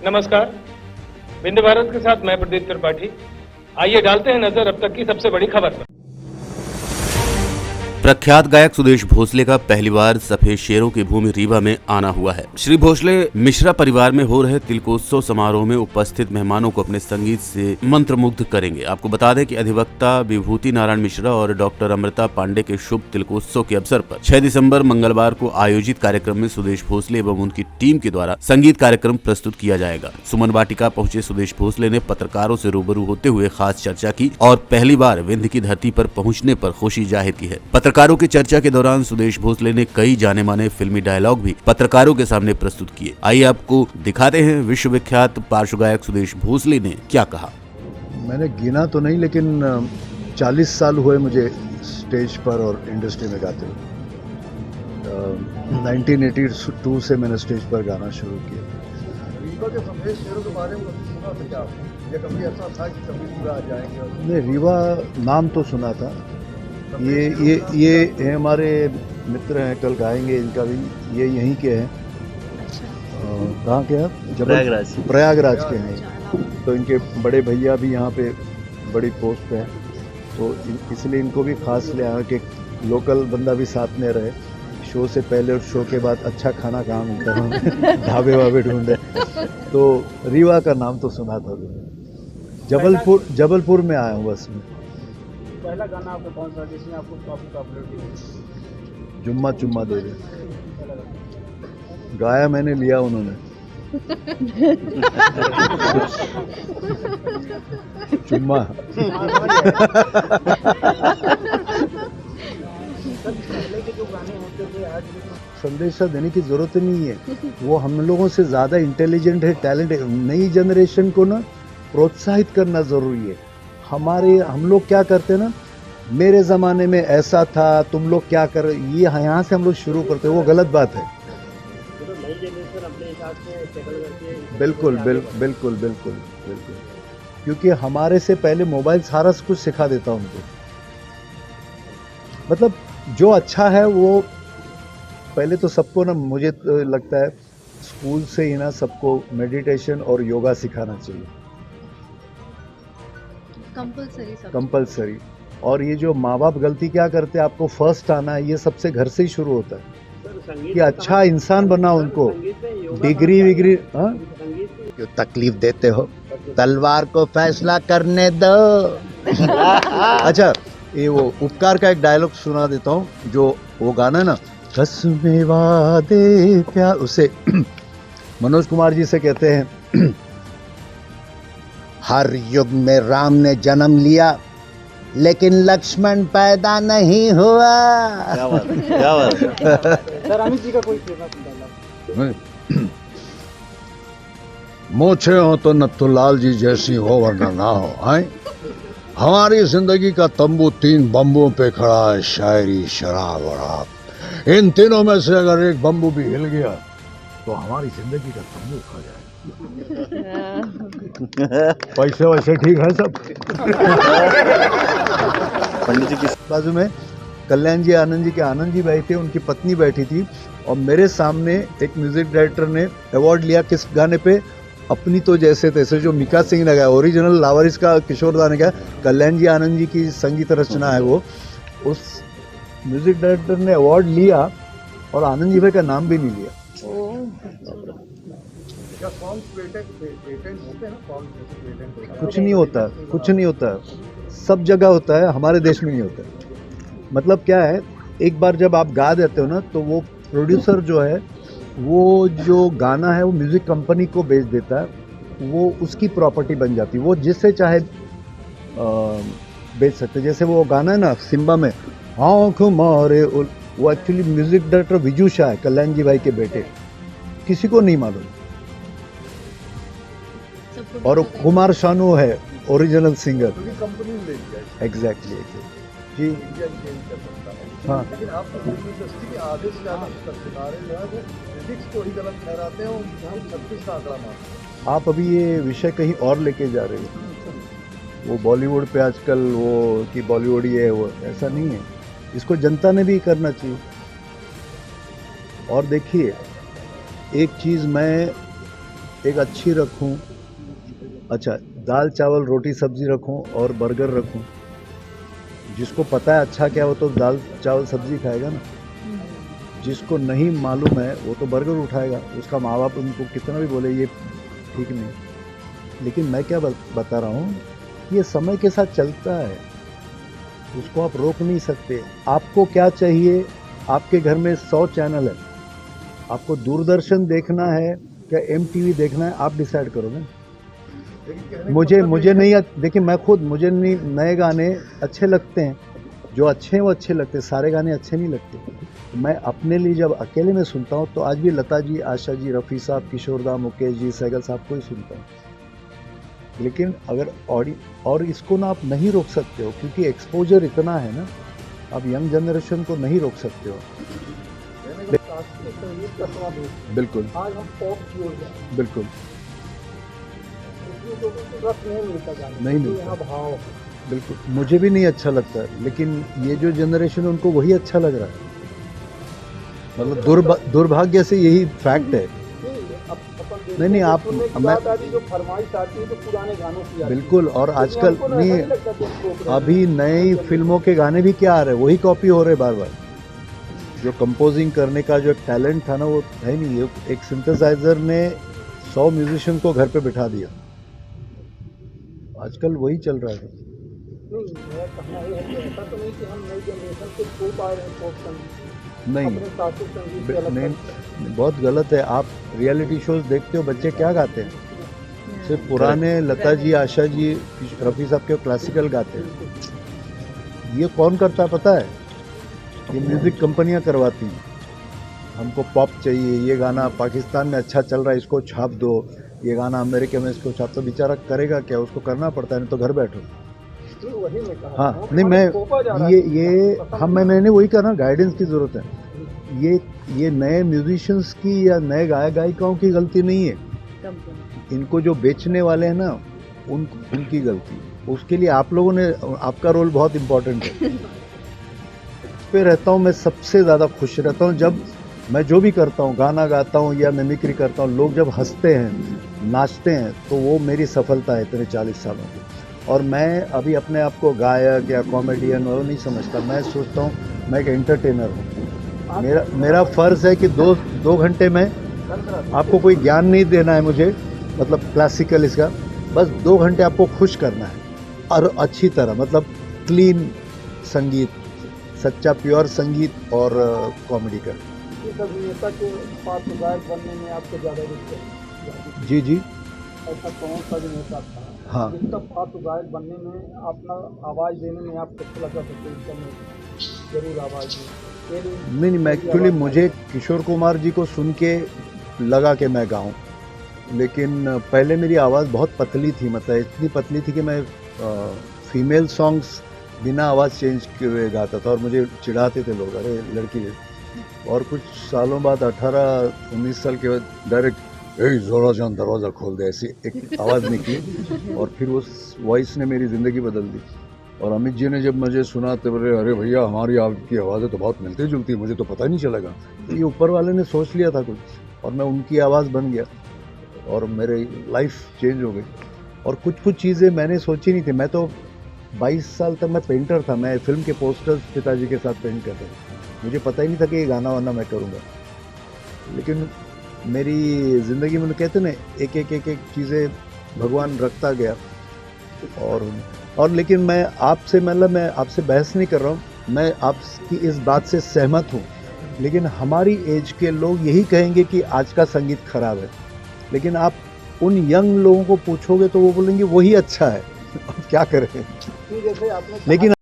नमस्कार, विंध्य भारत के साथ मैं प्रदीप त्रिपाठी। आइए डालते हैं नजर अब तक की सबसे बड़ी खबर पर। प्रख्यात गायक सुदेश भोसले का पहली बार सफेद शेरों की भूमि रीवा में आना हुआ है। श्री भोसले मिश्रा परिवार में हो रहे तिलकोत्सव समारोह में उपस्थित मेहमानों को अपने संगीत से मंत्रमुग्ध करेंगे। आपको बता दें कि अधिवक्ता विभूति नारायण मिश्रा और डॉक्टर अमृता पांडे के शुभ तिलकोत्सव के अवसर पर 6 दिसंबर मंगलवार को आयोजित कार्यक्रम में सुदेश भोसले एवं उनकी टीम के द्वारा संगीत कार्यक्रम प्रस्तुत किया जाएगा। सुमन वाटिका पहुंचे सुदेश भोसले ने पत्रकारों से रूबरू होते हुए खास चर्चा की और पहली बार विंध्य की धरती पर पहुंचने पर खुशी जाहिर की है। पत्रकारों की चर्चा के दौरान सुदेश भोसले ने कई जाने माने फिल्मी डायलॉग भी पत्रकारों के सामने प्रस्तुत किए। आइए आपको दिखाते हैं विश्वविख्यात पार्श्व गायक सुदेश भोसले ने क्या कहा। मैंने गिना तो नहीं, लेकिन 40 साल हुए मुझे स्टेज पर और इंडस्ट्री में गाते हुए। 1982 से मैंने स्टेज पर गाना शुरू किया। रीवा के सफेद शेरों के बारे में सुना था क्या आपने? या कभी ऐसा था कि कभी पूरा आ जाएंगे? नहीं, रीवा नाम तो सुना था। ये हमारे मित्र हैं, कल गाएंगे इनका भी। ये यहीं के हैं। कहाँ के हैं? प्रयागराज के हैं। तो इनके बड़े भैया भी यहाँ पे बड़ी पोस्ट पे हैं, तो इसलिए इनको भी खास ले आया कि लोकल बंदा भी साथ में रहे। शो से पहले और शो के बाद अच्छा खाना कहाँ मिलता है, ढाबे वाबे ढूंढे। तो रीवा का नाम तो सुना था। जबलपुर में आया हूँ बस में। पहला गाना आपका कौन सा जिसमें आपको काफी पॉपुलैरिटी मिली? जुम्मा चुम्मा दे दे गाया मैंने, लिया उन्होंने। चुम्मा। पहले के जो गाने होते थे आज संदेशा देने की जरूरत नहीं है। वो हम लोगों से ज्यादा इंटेलिजेंट है, टैलेंट है। नई जनरेशन को ना प्रोत्साहित करना जरूरी है। हम लोग क्या करते हैं ना, मेरे ज़माने में ऐसा था, तुम लोग क्या कर, ये यहाँ से हम लोग शुरू करते हैं, वो गलत बात है। तो नई जनरेशन अपने हिसाब से टैकल करके बिल्कुल। क्योंकि हमारे से पहले मोबाइल सारा कुछ सिखा देता उनको। मतलब जो अच्छा है वो पहले तो सबको ना, मुझे तो लगता है स्कूल से ही ना सबको मेडिटेशन और योगा सिखाना चाहिए, कंपलसरी। और ये जो माँ बाप गलती क्या करते हैं, आपको फर्स्ट आना है, ये सबसे घर से ही शुरू होता है कि अच्छा इंसान बना उनको। डिग्री विग्री क्यों तकलीफ देते हो, तलवार को फैसला करने दो। अच्छा, ये वो उपकार का एक डायलॉग सुना देता हूँ, जो वो गाना ना, कसमें वादे प्यार, उसे मनोज कुमार जी से कहते हैं, हर युग में राम ने जन्म लिया लेकिन लक्ष्मण पैदा नहीं हुआ। क्या बात सर, अमित जी का कोई फेमस डायलॉग? मोछे हो तो नथुलाल जी जैसी हो वरना ना हो। हमारी जिंदगी का तंबू 3 बम्बों पे खड़ा है, शायरी, शराब और आप। इन तीनों में से अगर एक बम्बू भी हिल गया तो हमारी जिंदगी का तंबू खा जाए। पैसे वैसे ठीक है सब। पंडित जी की बाजू में कल्याण जी, आनंद जी के आनंद जी बैठे, उनकी पत्नी बैठी थी, और मेरे सामने एक म्यूजिक डायरेक्टर ने अवार्ड लिया किस गाने पे, अपनी तो जैसे तैसे, जो मिका सिंह ने गाया, ओरिजिनल लावारिस का किशोर दा ने गाया। कल्याण जी, आनंद जी की संगीत रचना है वो। उस म्यूजिक डायरेक्टर ने अवार्ड लिया और आनंद जी भाई का नाम भी नहीं लिया। क्या सॉन्ग पेटेंट होते हैं ना? सॉन्ग पेटेंट कुछ नहीं होता, सब जगह होता है, हमारे देश में नहीं होता। मतलब क्या है, एक बार जब आप गा देते हो ना, तो वो प्रोड्यूसर जो है, वो जो गाना है वो म्यूजिक कंपनी को बेच देता है, वो उसकी प्रॉपर्टी बन जाती है, वो जिससे चाहे बेच सकते। जैसे वो गाना है ना सिम्बा में, आँख मारे, वो actually music director Viju Shah है, कल्याण जी भाई के बेटे, किसी को नहीं मालूम। और कुमार शानू है ओरिजिनल सिंगर। कंपनी ले लिया एग्जैक्टली जी। इंडियन चेंज कर सकता है। हाँ, लेकिन आप तो फिल्म इंडस्ट्री के आधे से ज़्यादा सितारे जो है वो फिजिक्स को ही गलत ठहराते हैं और 36 का आंकड़ा मारते हैं। आप अभी ये विषय कहीं और लेके जा रहे हो। वो बॉलीवुड पे आजकल वो कि बॉलीवुड ही है, वो ऐसा नहीं है। इसको जनता ने भी करना चाहिए। और देखिए, एक चीज़ मैं एक अच्छी रखूं, अच्छा दाल चावल रोटी सब्जी रखूं और बर्गर रखूं, जिसको पता है अच्छा क्या हो तो दाल चावल सब्जी खाएगा ना, जिसको नहीं मालूम है वो तो बर्गर उठाएगा। उसका माँ बाप उनको कितना भी बोले ये ठीक नहीं, लेकिन मैं क्या बता रहा हूँ, ये समय के साथ चलता है, उसको आप रोक नहीं सकते। आपको क्या चाहिए, आपके घर में 100 चैनल है, आपको दूरदर्शन देखना है क्या MTV देखना है, आप डिसाइड करोगे। मुझे नहीं, देखिए मैं खुद, मुझे नहीं नए गाने अच्छे लगते हैं, जो अच्छे हैं वो अच्छे लगते हैं, सारे गाने अच्छे नहीं लगते। मैं अपने लिए जब अकेले में सुनता हूँ तो आज भी लता जी, आशा जी, रफ़ी साहब, किशोर दा, मुकेश जी, सहगल साहब को ही सुनता हूँ। लेकिन अगर और इसको ना आप नहीं रोक सकते हो, क्योंकि एक्सपोजर इतना है ना, आप यंग जनरेशन को नहीं रोक सकते हो। संगीत का स्वाद बिल्कुल, आज हम पॉप की ओर जाए, बिल्कुल लोगों को रस नहीं मिलता गाने, नहीं जो मिलता। यहाँ भाव है। बिल्कुल, मुझे भी नहीं अच्छा लगता है, लेकिन ये जो जनरेशन है उनको वही अच्छा लग रहा है। मतलब दुर्भाग्य से यही फैक्ट है। नहीं, आप जो फरमाइश आती है तो पुराने गानों की आती है। बिल्कुल, और आजकल हमको ऐसा नहीं, लगता कि हम रोक रहे हैं। अभी नई फिल्मों के गाने भी क्या आ रहे हैं, वही कॉपी हो रहे बार बार। जो कंपोजिंग करने का जो एक टैलेंट था ना, वो है नहीं। एक सिंथेसाइजर ने 100 म्यूजिशियन को घर पे बिठा दिया, आजकल वही चल रहा है। नहीं, मेरा कहना ये है कि ऐसा तो नहीं कि हम नई जनरेशन को छू पा रहे हैं पॉप संगीत, नहीं, अपने शास्त्रीय संगीत से अलग नहीं, करके। बहुत गलत है। आप रियलिटी शोज देखते हो, बच्चे क्या गाते हैं, सिर्फ पुराने लता जी, आशा जी, रफ़ी साहब के क्लासिकल गाते हैं। ये कौन करता है पता है? ये म्यूज़िक कंपनियां करवाती हैं। हमको पॉप चाहिए, ये गाना पाकिस्तान में अच्छा चल रहा है, इसको छाप दो, ये गाना अमेरिका में इसको छाप। तो बेचारा करेगा क्या, उसको करना पड़ता है, नहीं तो घर बैठो। वही मैं कहा हाँ, हूँ, नहीं हमारे थोपा जा रहा मैं है। ये हम मैंने वही कहा ना, गाइडेंस की ज़रूरत है। ये नए म्यूजिशियंस की या नए गायिकाओं की गलती नहीं है, इनको जो बेचने वाले हैं ना, उनकी गलती। उसके लिए आप लोगों ने, आपका रोल बहुत इम्पोर्टेंट है। पे रहता हूँ मैं, सबसे ज़्यादा खुश रहता हूँ जब मैं जो भी करता हूँ, गाना गाता हूँ या मिमिक्री करता हूँ, लोग जब हंसते हैं, नाचते हैं, तो वो मेरी सफलता है इतने 40 सालों की। और मैं अभी अपने आप को गायक या कॉमेडियन वो नहीं समझता, मैं सोचता हूँ मैं एक एंटरटेनर हूँ। मेरा फ़र्ज़ है कि दो घंटे में, आपको कोई ज्ञान नहीं देना है मुझे, मतलब क्लासिकल इसका, बस 2 घंटे आपको खुश करना है, और अच्छी तरह, मतलब क्लीन संगीत, सच्चा प्योर संगीत और कॉमेडी का। किस अभिनेता के पात्र गायक बनने में आपको ज़्यादा रुचि है? जी जी, ऐसा कौन सा अभिनेता था हाँ, जिसका पात्र गायक बनने में, अपना आवाज़ देने में आपको अच्छा लगा जरूर आवाज़ दी? नहीं, मैं एक्चुअली, मुझे किशोर कुमार जी को सुन के लगा कि मैं गाऊं, लेकिन पहले मेरी आवाज़ बहुत पतली थी, मतलब इतनी पतली थी कि मैं फीमेल सॉन्ग्स बिना आवाज़ चेंज किए गाता था, और मुझे चिढ़ाते थे लोग, अरे लड़की है। और कुछ सालों बाद, 18-19 साल के बाद, डायरेक्ट ज़ोरा जान दरवाज़ा खोल दे, ऐसी एक आवाज़ निकली, और फिर उस वॉइस ने मेरी ज़िंदगी बदल दी। और अमित जी ने जब मुझे सुना तो बोले, अरे भैया हमारी आपकी आवाज़ें तो बहुत मिलती जुलती है, मुझे तो पता ही नहीं चलेगा। ये ऊपर वाले ने सोच लिया था कुछ, और मैं उनकी आवाज़ बन गया, और मेरी लाइफ चेंज हो गई। और कुछ चीज़ें मैंने सोची नहीं थी। मैं तो 22 साल तक मैं पेंटर था, मैं फिल्म के पोस्टर्स पिताजी के साथ पेंट करता था, मुझे पता ही नहीं था कि ये गाना वाना मैं करूँगा। लेकिन मेरी ज़िंदगी में, कहते ना, एक चीज़ें भगवान रखता गया। और लेकिन मैं आपसे बहस नहीं कर रहा हूँ, मैं आपकी इस बात से सहमत हूँ। लेकिन हमारी एज के लोग यही कहेंगे कि आज का संगीत खराब है, लेकिन आप उन यंग लोगों को पूछोगे तो वो बोलेंगे वही अच्छा है। अब क्या करें, जैसे आपने लेकिन